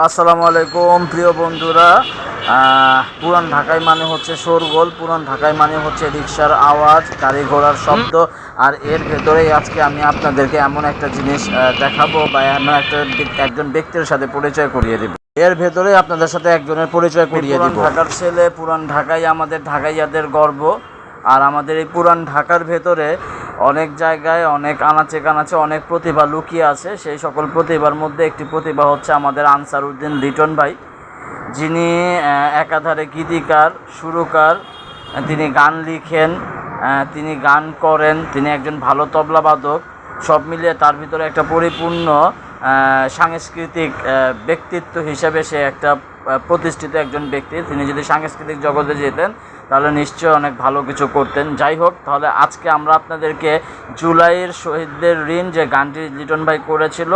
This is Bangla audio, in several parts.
আসসালামু আলাইকুম প্রিয় বন্ধুরা। পুরান ঢাকায় মানে হচ্ছে শোরগোল, পুরান ঢাকায় মানে হচ্ছে রিক্সার আওয়াজ, গাড়ি ঘোড়ার শব্দ। আর এর ভেতরেই আজকে আমি আপনাদেরকে এমন একটা জিনিস দেখাবো বা এমন একজন ব্যক্তির সাথে পরিচয় করিয়ে দেব। এর ভেতরে আপনাদের সাথে একজনের পরিচয় করিয়ে দেব। পুরান ঢাকার ছেলে, পুরান ঢাকাই আমাদের ঢাকাইয়াদের গর্ব। আর আমাদের এই পুরান ঢাকার ভেতরে অনেক জায়গায়, অনেক আনাচে কানাচে অনেক প্রতিভা লুকিয়ে আছে। সেই সকল প্রতিভার মধ্যে একটি প্রতিভা হচ্ছে আমাদের আনসার উদ্দিন লিটন ভাই, যিনি একাধারে গীতিকার, সুরকার, তিনি গান লিখেন, তিনি গান করেন, তিনি একজন ভালো তবলাবাদক। সব মিলিয়ে তার ভিতরে একটা পরিপূর্ণ সাংস্কৃতিক ব্যক্তিত্ব হিসেবে সে একটা প্রতিষ্ঠিত একজন ব্যক্তি। তিনি যদি সাংস্কৃতিক জগতে যেতেন তাহলে নিশ্চয়ই অনেক ভালো কিছু করতেন। যাই হোক, তাহলে আজকে আমরা আপনাদেরকে জুলাইয়ের শহীদদের ঋণ যে গানটি লিটন ভাই করেছিল,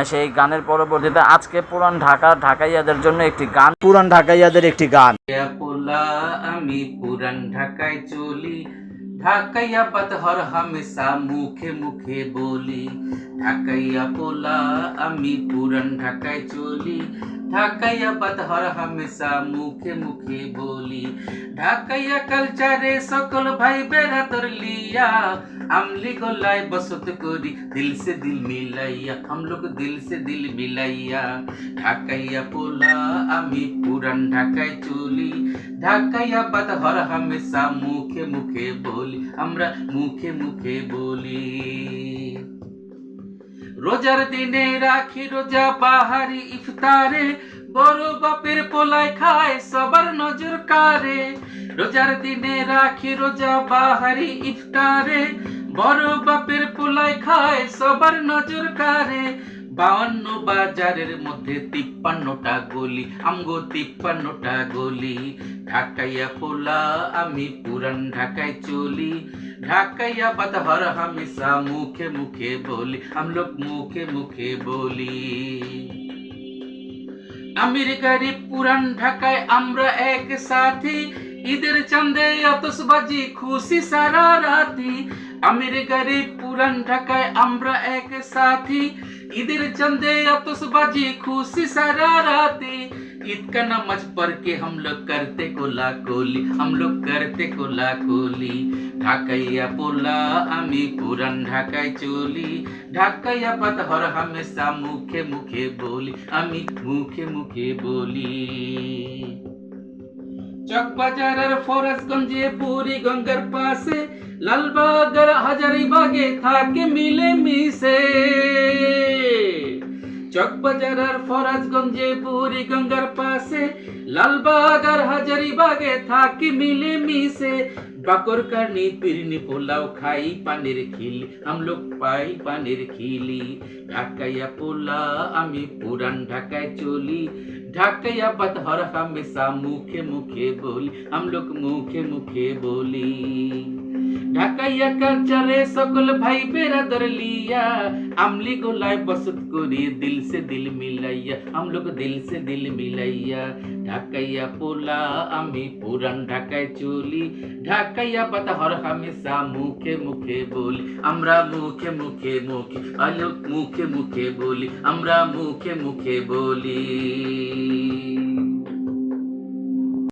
সেই গানের পরবর্তীতে আজকে পুরান ঢাকাইয়াদের জন্য একটি গান, পুরান ঢাকাইয়াদের একটি গান। আমি পুরান ঢাকায় চলি, ঢাকাইয়া পাতহর হামেশা মুখে মুখে বলি। ঢাকাইয়া পোলা আমি পুরান ঢাকায় চলি, ঢাকাইয়া পাতহর হামেশা মুখে মুখে বলি। ঢাকাইয়া কালচারে সকল ভাই বেড়াতর লিয়া, আমলি গোলায় বসত করি দিল সে দিল মিলাইয়া, हम लोग दिल से दिल मिलाइया। ঢাকাইয়া পোলা আমি পুরান ঢাকায় চলি, ঢাকাইয়া পাতহর হামেশা মুখে মুখে বলি, আমরা মুখে মুখে বলি। রোজার দিনে রাখি রোজা বাহারি ইফতারে, বড় বাপের পোলায় খায় সবার নজর কারে। রোজার দিনে রাখি রোজা বাহারি ইফতারে, বড় বাপের পোলায় খায় সবার নজর কারে। 52 বাজারের মধ্যে 53টা গলি, আমগো 53টা গলি। ঢাকাইয়া পোলা আমি পুরান ঢাকায় চলি, ঢাকাইয়া পাতহর হামেশা মুখে মুখে বলি, हम लोग मुखे मुखे बोली। আমির গরিব পুরান ঢাকায় আমরা এক সাথী, ঈদের চাঁদে আতশবাজি খুশি সারা রাতি। আমির গরিব পুরান ঢাকায় আমরা এক সাথী, ঈদের চাঁদে আতশবাজি খুশি সারা রাতি। ईद का नमाज पढ़ के हम लोग करते कोला कोली, हम लोग करते कोला कोली। ঢাকাইয়া পোলা আমি পুরান ঢাকায় চলি, ঢাকাইয়া পাতহর হামেশা মুখে মুখে বলি, আমি মুখে মুখে বলি। চকবাজার আর ফরাজগঞ্জে বুড়ি গঙ্গার পাশে, লালবাগ আর হাজারিবাগে থাকে মিলে মিশে। চকবাজার আর ফরাজগঞ্জে বুড়ি গঙ্গার পাশে, লালবাগ আর হাজারিবাগে থাকি মিলে মিশে। বাকরকানি পিরনি পোলাও খাই পানির খিলি, हम लोग পাই পানির খিলি। ঢাকাইয়া পোলা আমি পুরান ঢাকায় চলি, ঢাকাইয়া পাতহর হামেশা মুখে মুখে বলি, हम लोग মুখে মুখে বলি। ঢাকাইয়া কালচারে সকল ভাই বেরাদর লিয়া, আমলি গোলায় বসত করি দিল সে দিল মিলাইয়া, हम लोग दिल से दिल मिलाइया। ঢাকাইয়া পোলা আমি পুরান ঢাকায় চলি, ঢাকাইয়া পাতহর হামেশা মুখে মুখে বলি, আমরা মুখে মুখে মুখে, আলো মুখে মুখে বলি, আমরা মুখে মুখে বলি।